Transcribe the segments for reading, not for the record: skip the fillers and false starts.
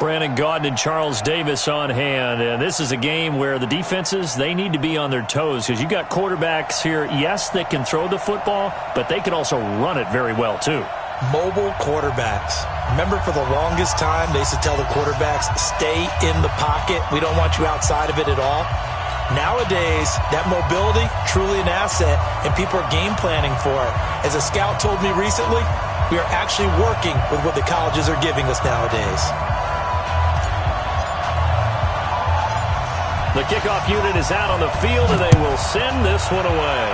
Brandon Gaudin and Charles Davis on hand. And this is a game where the defenses, they need to be on their toes because you got quarterbacks here, yes, that can throw the football, but they can also run it very well too. Mobile quarterbacks. Remember, for the longest time, they used to tell the quarterbacks, stay in the pocket. We don't want you outside of it at all. Nowadays, that mobility, truly an asset, and people are game planning for it. As a scout told me recently, we are actually working with what the colleges are giving us nowadays. The kickoff unit is out on the field, and they will send this one away.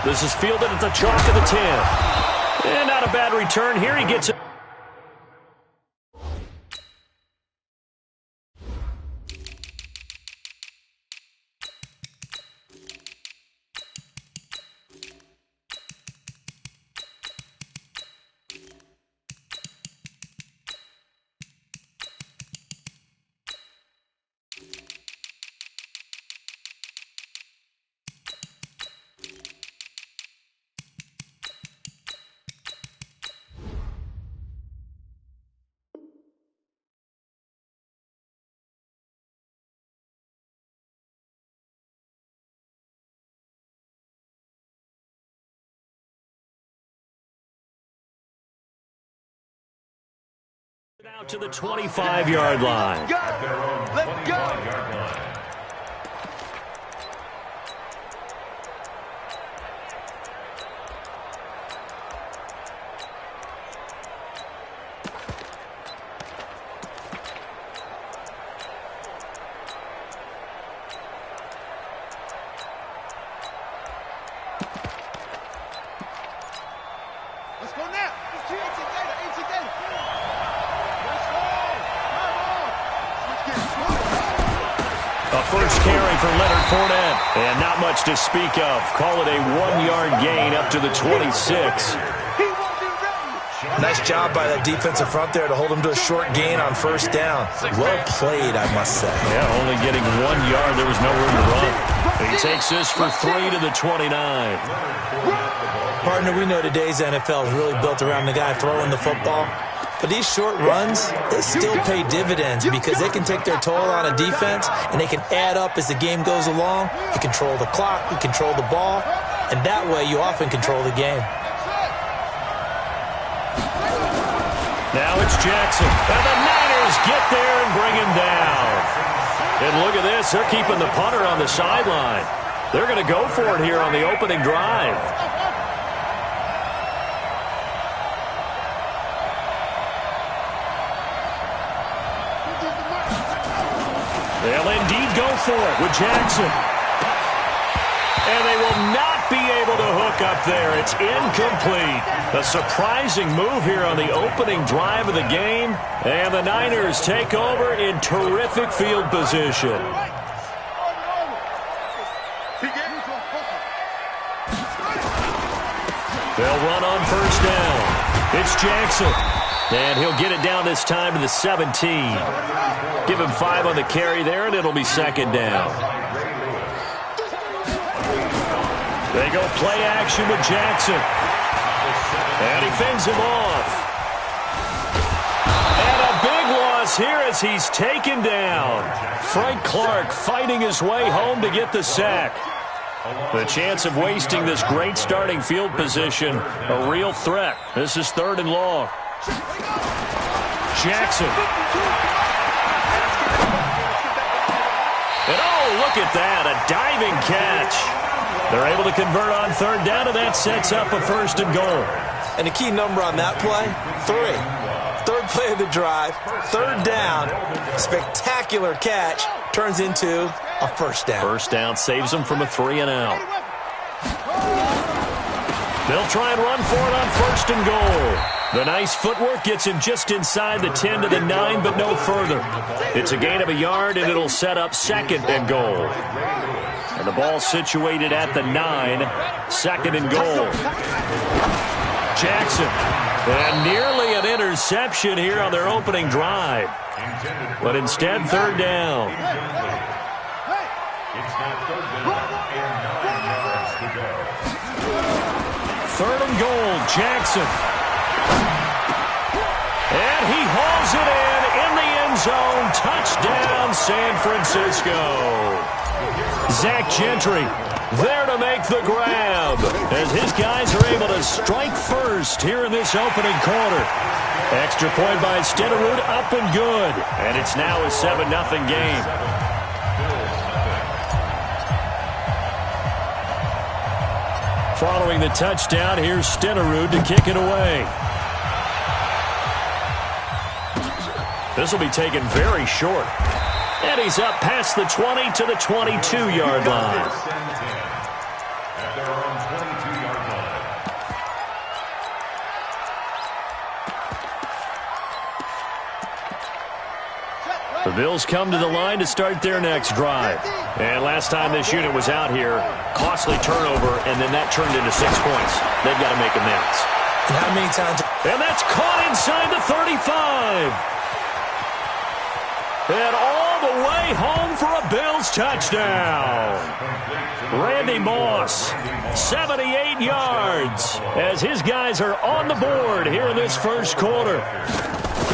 This is fielded at the chalk of the 10. And not a bad return here. He gets it. Out to the 25-yard line. Let's go! Let's go! Let's go now! Let's go! A first carry for Leonard Fournette, and not much to speak of. Call it a 1-yard gain up to the 26. Nice job by that defensive front there to hold him to a short gain on first down. Well played, I must say. Yeah, only getting 1 yard. There was no room to run. He takes this for 3 to the 29. Partner, we know today's NFL is really built around the guy throwing the football. But these short runs, they still pay dividends because they can take their toll on a defense and they can add up as the game goes along. You control the clock, you control the ball, and that way you often control the game. Now it's Jackson. And the Niners get there and bring him down. And look at this. They're keeping the punter on the sideline. They're going to go for it here on the opening drive. They'll indeed go for it with Jackson. And they will not be able to hook up there. It's incomplete. A surprising move here on the opening drive of the game. And the Niners take over in terrific field position. They'll run on first down. It's Jackson. And he'll get it down this time to the 17. Give him 5 on the carry there, and it'll be second down. They go play action with Jackson. And he fends him off. And a big loss here as he's taken down. Frank Clark fighting his way home to get the sack. The chance of wasting this great starting field position, a real threat. This is 3rd and long. Jackson. And oh, look at that, a diving catch. They're able to convert on 3rd down, and that sets up a 1st and goal. And the key number on that play, 3. 3rd play of the drive, 3rd down, spectacular catch, turns into a 1st down. 1st down saves them from a 3 and out. They'll try and run for it on 1st and goal. The nice footwork gets him just inside the 10 to the 9, but no further. It's a gain of a yard, and it'll set up 2nd and goal. And the ball situated at the 9, 2nd and goal. Jackson. And nearly an interception here on their opening drive. But instead, 3rd down. Third and goal, Jackson. And throws it in the end zone. Touchdown, San Francisco. Zach Gentry there to make the grab as his guys are able to strike first here in this opening quarter. Extra point by Stenerud, up and good. And it's now a 7-0 game. Following the touchdown, here's Stenerud to kick it away. This will be taken very short. And he's up past the 20 to the 22-yard line. The Bills come to the line to start their next drive. And last time this unit was out here, costly turnover, and then that turned into 6 points. They've got to make amends. And how many times? And that's caught inside the 35. And all the way home for a Bills touchdown. Randy Moss, 78 yards, as his guys are on the board here in this first quarter.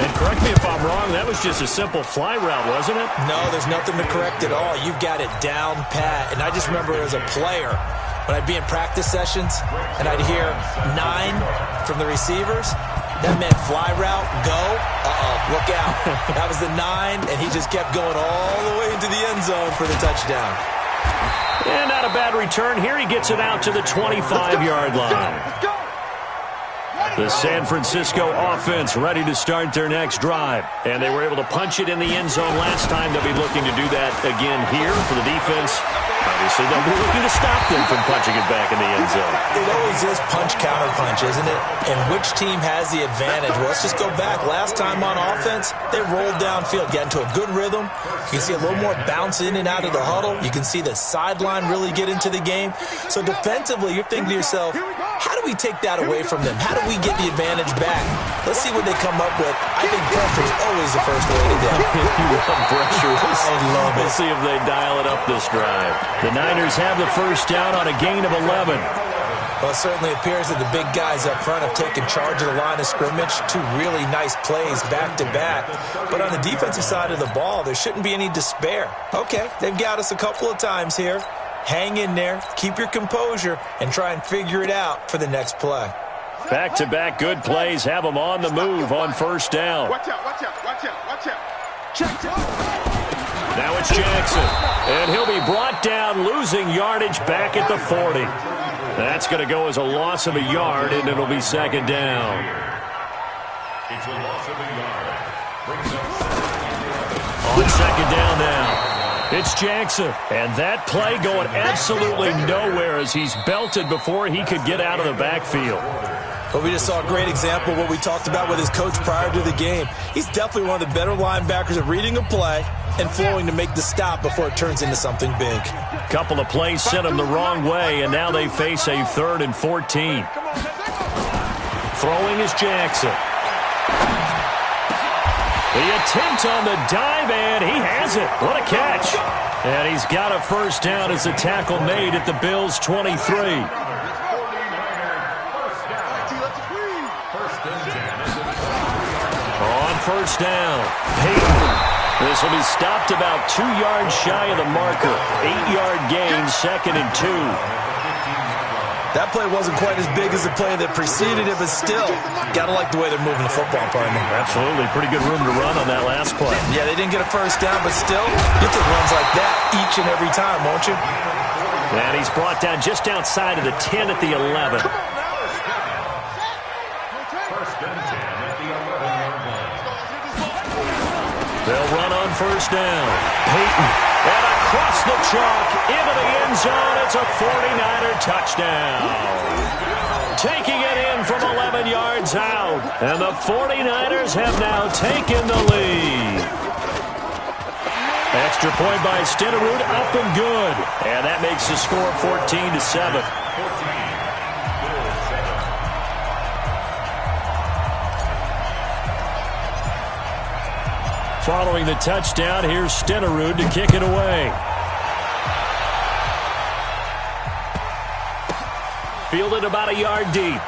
And correct me if I'm wrong, that was just a simple fly route, wasn't it? No, there's nothing to correct at all. You've got it down pat. And I just remember as a player, when I'd be in practice sessions and I'd hear 9 from the receivers, that meant fly route, go, look out. That was the 9, and he just kept going all the way into the end zone for the touchdown. And not a bad return here. He gets it out to the 25-yard line. The San Francisco offense ready to start their next drive. And they were able to punch it in the end zone last time. They'll be looking to do that again here for the defense. Obviously, they'll be looking to stop them from punching it back in the end zone. It always is punch-counter-punch, isn't it? And which team has the advantage? Well, let's just go back. Last time on offense, they rolled downfield, got into a good rhythm. You can see a little more bounce in and out of the huddle. You can see the sideline really get into the game. So defensively, you're thinking to yourself, how do we take that away from them? How do we get the advantage back? Let's see what they come up with. I think pressure is always the first way to go. You love pressure. I love it. We'll see if they dial it up this drive. The Niners have the first down on a gain of 11. Well, it certainly appears that the big guys up front have taken charge of the line of scrimmage. 2 really nice plays back-to-back. But on the defensive side of the ball, there shouldn't be any despair. Okay, they've got us a couple of times here. Hang in there, keep your composure, and try and figure it out for the next play. Back-to-back good plays have them on the move on first down. Watch out, watch out, watch out, watch out. Check. Now it's Jackson, and he'll be brought down, losing yardage back at the 40. That's going to go as a loss of a yard, and it'll be second down. It's a loss of a yard. On second down now. It's Jackson, and that play going absolutely nowhere as he's belted before he could get out of the backfield. But we just saw a great example of what we talked about with his coach prior to the game. He's definitely one of the better linebackers at reading a play and flowing to make the stop before it turns into something big. Couple of plays sent him the wrong way, and now they face a 3rd and 14. Throwing is Jackson. The attempt on the dive, and he has it. What a catch. And he's got a first down as a tackle made at the Bills' 23. On first down, Peyton. This will be stopped about 2 yards shy of the marker. 8-yard gain, 2nd and 2. That play wasn't quite as big as the play that preceded it, but still, got to like the way they're moving the football, partner. Absolutely. Pretty good room to run on that last play. Yeah, they didn't get a first down, but still, you take runs like that each and every time, won't you? And he's brought down just outside of the 10 at the 11. They'll run on first down. Peyton. And across the chalk into the end zone. It's a 49er touchdown. Taking it in from 11 yards out. And the 49ers have now taken the lead. Extra point by Stenerud, up and good. And that makes the score 14-7. Following the touchdown, here's Stenerud to kick it away. Fielded about a yard deep.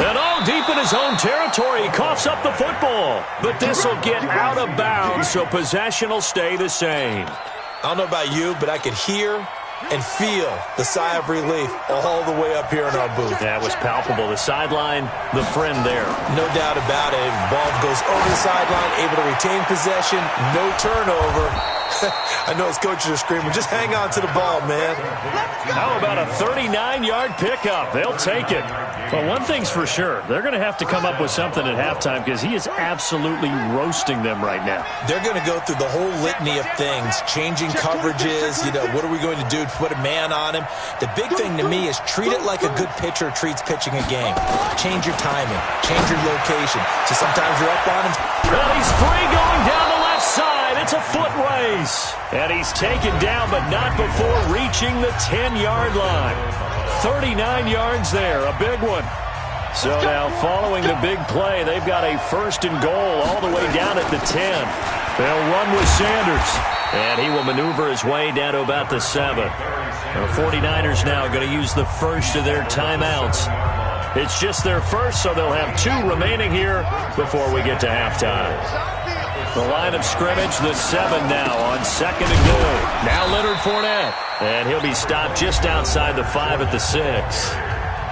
And deep in his own territory, he coughs up the football. But this will get out of bounds, so possession will stay the same. I don't know about you, but I could hear and feel the sigh of relief all the way up here in our booth. That was palpable. The sideline, the friend there. No doubt about it. Ball goes over the sideline, able to retain possession, no turnover. I know his coaches are screaming, just hang on to the ball, man. How about a 39-yard pickup? They'll take it. Well, one thing's for sure. They're going to have to come up with something at halftime because he is absolutely roasting them right now. They're going to go through the whole litany of things, changing coverages, what are we going to do to put a man on him? The big thing to me is treat it like a good pitcher treats pitching a game. Change your timing, change your location. So sometimes you're up on him. Well, he's free going down the left side. It's a foot race. And he's taken down, but not before reaching the 10-yard line. 39 yards there, a big one. So now following the big play, they've got a 1st and goal all the way down at the 10. They'll run with Sanders. And he will maneuver his way down to about the 7. The 49ers now going to use the first of their timeouts. It's just their first, so they'll have 2 remaining here before we get to halftime. The line of scrimmage, the 7 now on 2nd and goal. Now Leonard Fournette. And he'll be stopped just outside the 5 at the 6.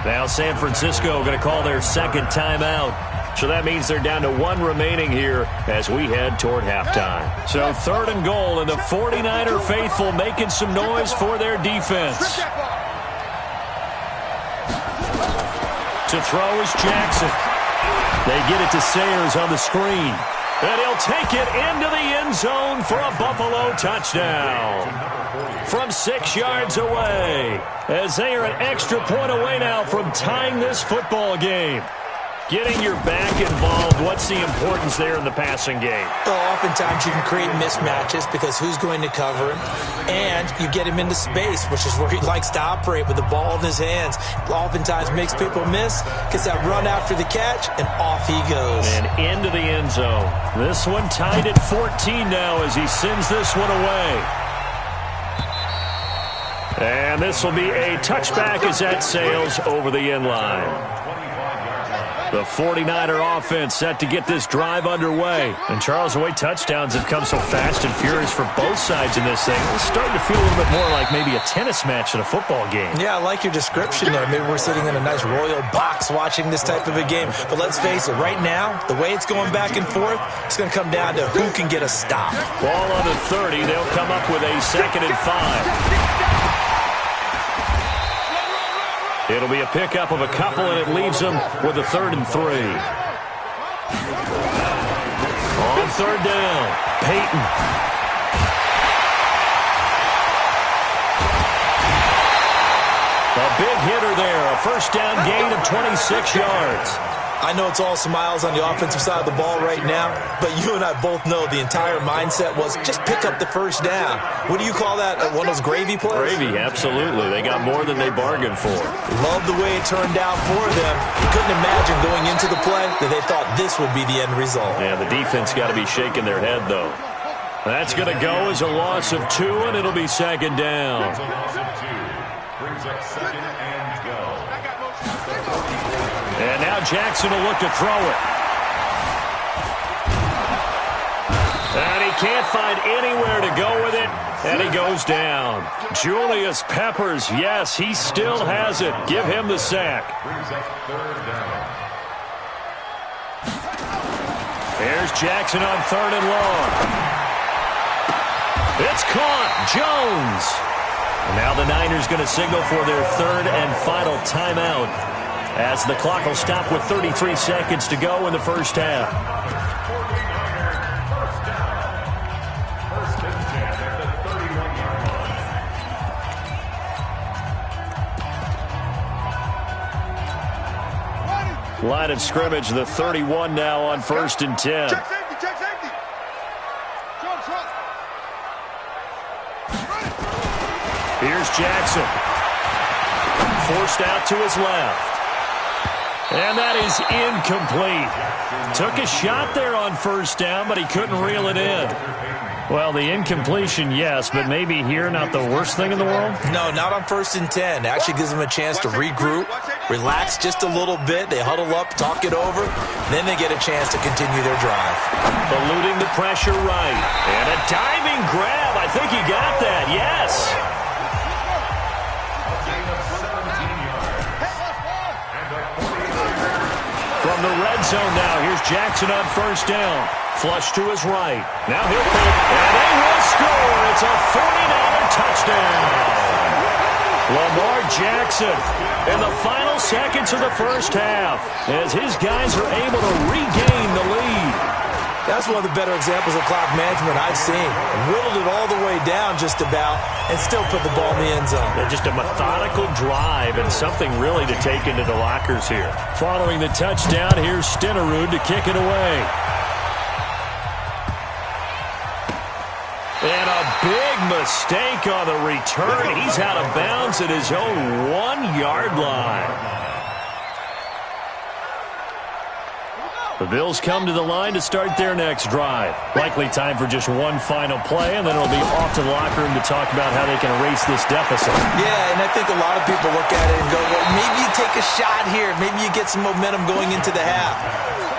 Now San Francisco going to call their 2nd timeout. So that means they're down to 1 remaining here as we head toward halftime. So 3rd and goal, and the 49er faithful making some noise for their defense. To throw is Jackson. They get it to Sayers on the screen. And he'll take it into the end zone for a Buffalo touchdown. From 6 yards away, as they are an extra point away now from tying this football game. Getting your back involved, what's the importance there in the passing game? Well, oftentimes you can create mismatches because who's going to cover him? And you get him into space, which is where he likes to operate with the ball in his hands. Oftentimes makes people miss, gets that run after the catch, and off he goes. And into the end zone. This one tied at 14 now as he sends this one away. And this will be a touchback as that sails over the end line. The 49er offense set to get this drive underway. And Charles, the way touchdowns have come so fast and furious for both sides in this thing, it's starting to feel a little bit more like maybe a tennis match in a football game. Yeah, I like your description there. Maybe we're sitting in a nice royal box watching this type of a game. But let's face it, right now, the way it's going back and forth, it's going to come down to who can get a stop. Ball on the 30. They'll come up with a 2nd and 5. It'll be a pickup of a couple, and it leaves them with a 3rd and 3. On 3rd down, Peyton. A big hitter there, a 1st down gain of 26 yards. I know it's all smiles on the offensive side of the ball right now, but you and I both know the entire mindset was just pick up the 1st down. What do you call that? One of those gravy plays? Gravy, absolutely. They got more than they bargained for. Love the way it turned out for them. Couldn't imagine going into the play that they thought this would be the end result. Yeah, the defense got to be shaking their head, though. That's going to go as a loss of 2, and it'll be 2nd down. It's a loss of 2. Brings up 2nd and go. And now Jackson will look to throw it. And he can't find anywhere to go with it, and he goes down. Julius Peppers, yes, he still has it. Give him the sack. Brings up 3rd down. Here's Jackson on 3rd and long. It's caught. Jones. And now the Niners going to signal for their 3rd and final timeout, as the clock will stop with 33 seconds to go in the first half. Line of scrimmage, the 31 now on 1st and 10. Check safety, check safety. Here's Jackson. Forced out to his left. And that is incomplete. Took a shot there on 1st down, but he couldn't reel it in. Well, the incompletion, yes, but maybe here not the worst thing in the world? No, not on 1st and 10. Actually gives him a chance to regroup, relax just a little bit. They huddle up, talk it over. Then they get a chance to continue their drive. Eluding the pressure right. And a diving grab. I think he got that. Yes. From the red zone now, here's Jackson on first down. Flush to his right. Now he'll pull, and they will score. It's a 49er touchdown. Lamar Jackson in the final seconds of the first half as his guys are able to regain the lead. That's one of the better examples of clock management I've seen. Whittled it all the way down just about and still put the ball in the end zone. Yeah, just a methodical drive and something really to take into the lockers here. Following the touchdown, here's Stenerud to kick it away. And a big mistake on the return. He's out of bounds at his own 1-yard line. The Bills come to the line to start their next drive. Likely time for just one final play, and then it'll be off to the locker room to talk about how they can erase this deficit. Yeah, and I think a lot of people look at it and go, well, maybe you take a shot here. Maybe you get some momentum going into the half.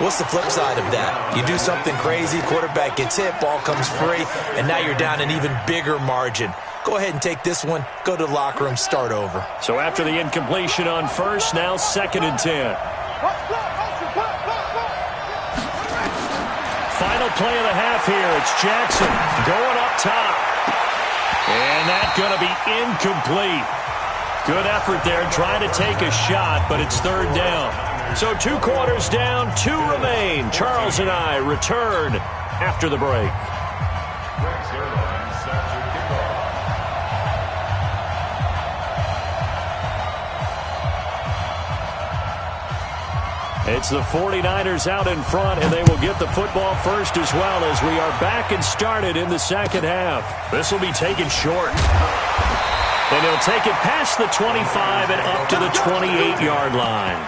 What's the flip side of that? You do something crazy, quarterback gets hit, ball comes free, and now you're down an even bigger margin. Go ahead and take this one, go to the locker room, start over. So after the incompletion on first, now 2nd and 10. Final play of the half here. It's Jackson going up top. And that's going to be incomplete. Good effort there trying to take a shot, but it's 3rd down. So 2 quarters down, 2 remain. Charles and I return after the break. It's the 49ers out in front, and they will get the football first as well as we are back and started in the second half. This will be taken short. And he'll take it past the 25 and up to the 28-yard line.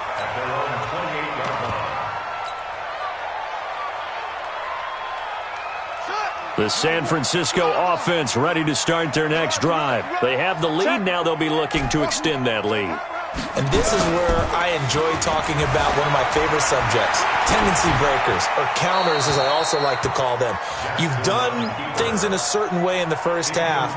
The San Francisco offense ready to start their next drive. They have the lead now. They'll be looking to extend that lead. And this is where I enjoy talking about one of my favorite subjects, tendency breakers, or counters as I also like to call them. You've done things in a certain way in the first half,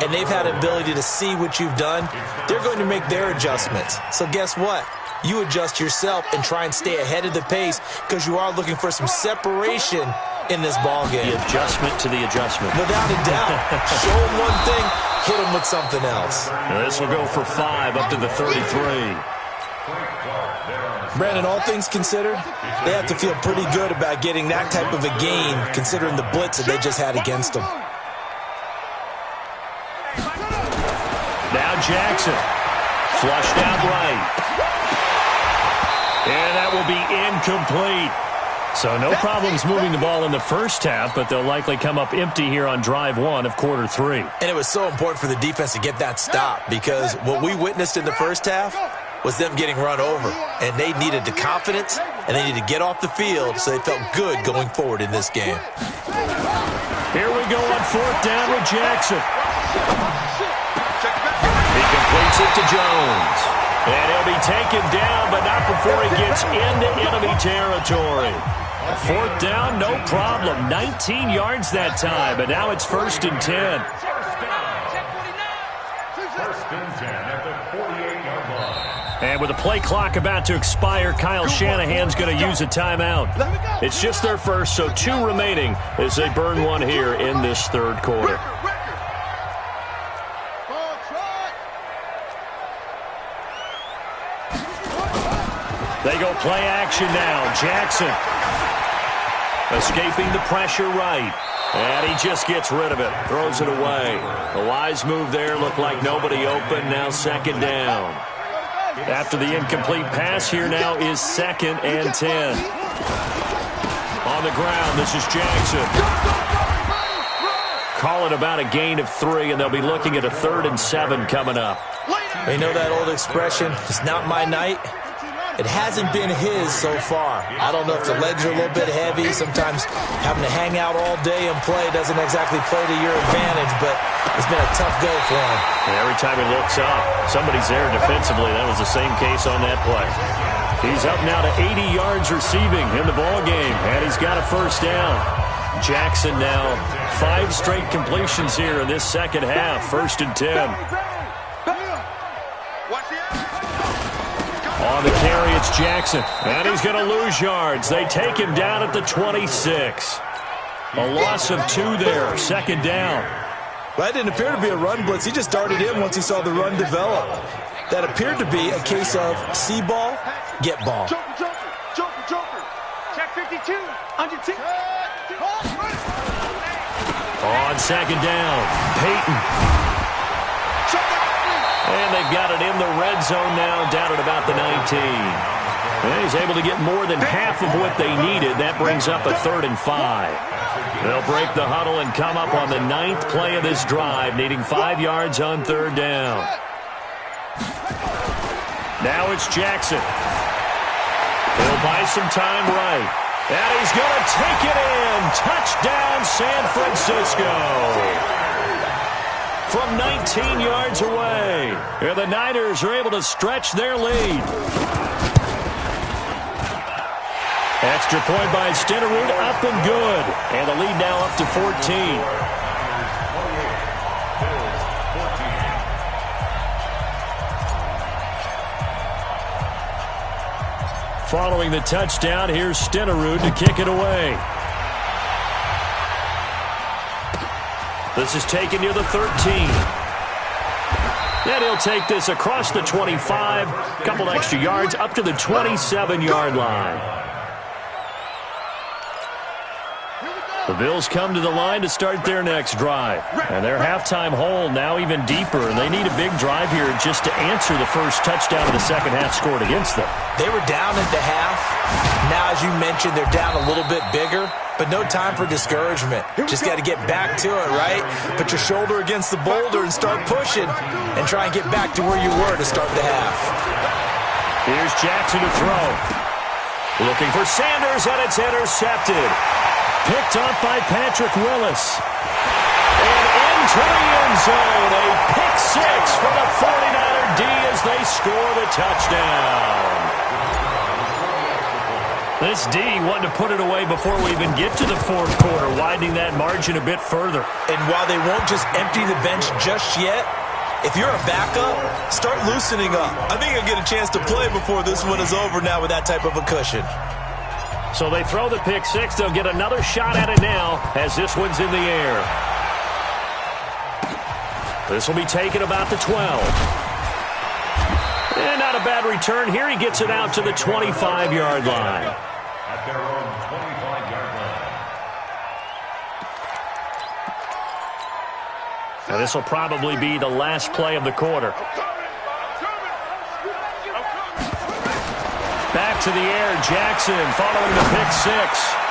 and they've had an ability to see what you've done. They're going to make their adjustments. So guess what? You adjust yourself and try and stay ahead of the pace because you are looking for some separation in this ball game. The adjustment to the adjustment. Without a doubt. Show them one thing, hit them with something else. Now this will go for 5 up to the 33. Brandon, all things considered, they have to feel pretty good about getting that type of a gain considering the blitz that they just had against them. Now Jackson. Flushed out right. And that will be incomplete. So no problems moving the ball in the first half, but they'll likely come up empty here on drive 1 of quarter 3. And it was so important for the defense to get that stop because what we witnessed in the first half was them getting run over. And they needed the confidence, and they needed to get off the field so they felt good going forward in this game. Here we go on 4th down with Jackson. He completes it to Jones. And he'll be taken down, but not before he gets into enemy territory. 4th down, no problem. 19 yards that time, but now it's 1st and 10. And with the play clock about to expire, Kyle Shanahan's going to use a timeout. It's just their first, so 2 remaining as they burn one here in this 3rd quarter. They go play action now. Jackson escaping the pressure right. And he just gets rid of it. Throws it away. A wise move there. Looked like nobody open. Now 2nd down. After the incomplete pass, here now is 2nd and 10. On the ground, this is Jackson. Call it about a gain of 3, and they'll be looking at a 3rd and 7 coming up. You know that old expression, it's not my night? It hasn't been his so far. I don't know if the legs are a little bit heavy. Sometimes having to hang out all day and play doesn't exactly play to your advantage, but it's been a tough go for him. And every time he looks up, somebody's there defensively. That was the same case on that play. He's up now to 80 yards receiving in the ball game, and he's got a first down. Jackson now 5 straight completions here in this second half. 1st and 10. On the carry, it's Jackson. And he's going to lose yards. They take him down at the 26. A loss of 2 there. 2nd down. Well, that didn't appear to be a run blitz. He just darted in once he saw the run develop. That appeared to be a case of see ball, get ball. Joker. Check 52. Under 2. On 2nd down, Peyton. And they've got it in the red zone now, down at about the 19. And he's able to get more than half of what they needed. That brings up a 3rd and 5. They'll break the huddle and come up on the 9th play of this drive, needing 5 yards on 3rd down. Now it's Jackson. He'll buy some time right. And he's going to take it in. Touchdown, San Francisco. From 19 yards away. And the Niners are able to stretch their lead. Extra point by Stenerud, up and good. And the lead now up to 14. Following the touchdown, here's Stenerud to kick it away. This is taken near the 13. And he'll take this across the 25. A couple extra yards up to the 27-yard line. The Bills come to the line to start their next drive. And their halftime hole now even deeper. And they need a big drive here just to answer the first touchdown of the second half scored against them. They were down at the half. Now, as you mentioned, they're down a little bit bigger. But no time for discouragement. Just got to get back to it, right? Put your shoulder against the boulder and start pushing. And try and get back to where you were to start the half. Here's Jackson to throw. Looking for Sanders, and it's intercepted. Picked up by Patrick Willis. And into the end zone. A pick 6 for the 49er D as they score the touchdown. This D wanted to put it away before we even get to the 4th quarter, widening that margin a bit further. And while they won't just empty the bench just yet, if you're a backup, start loosening up. I think you'll get a chance to play before this one is over now with that type of a cushion. So they throw the pick 6. They'll get another shot at it now as this one's in the air. This will be taken about the 12. And not a bad return here. He gets it out to the 25-yard line. At their own 25-yard line. Now this will probably be the last play of the quarter. Back to the air, Jackson following the pick 6.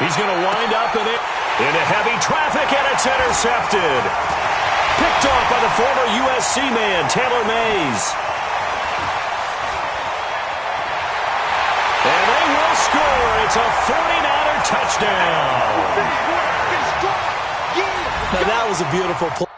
He's going to wind up in it into heavy traffic, and it's intercepted. Picked off by the former USC man, Taylor Mays. And they will score. It's a 49er touchdown. Now that was a beautiful play.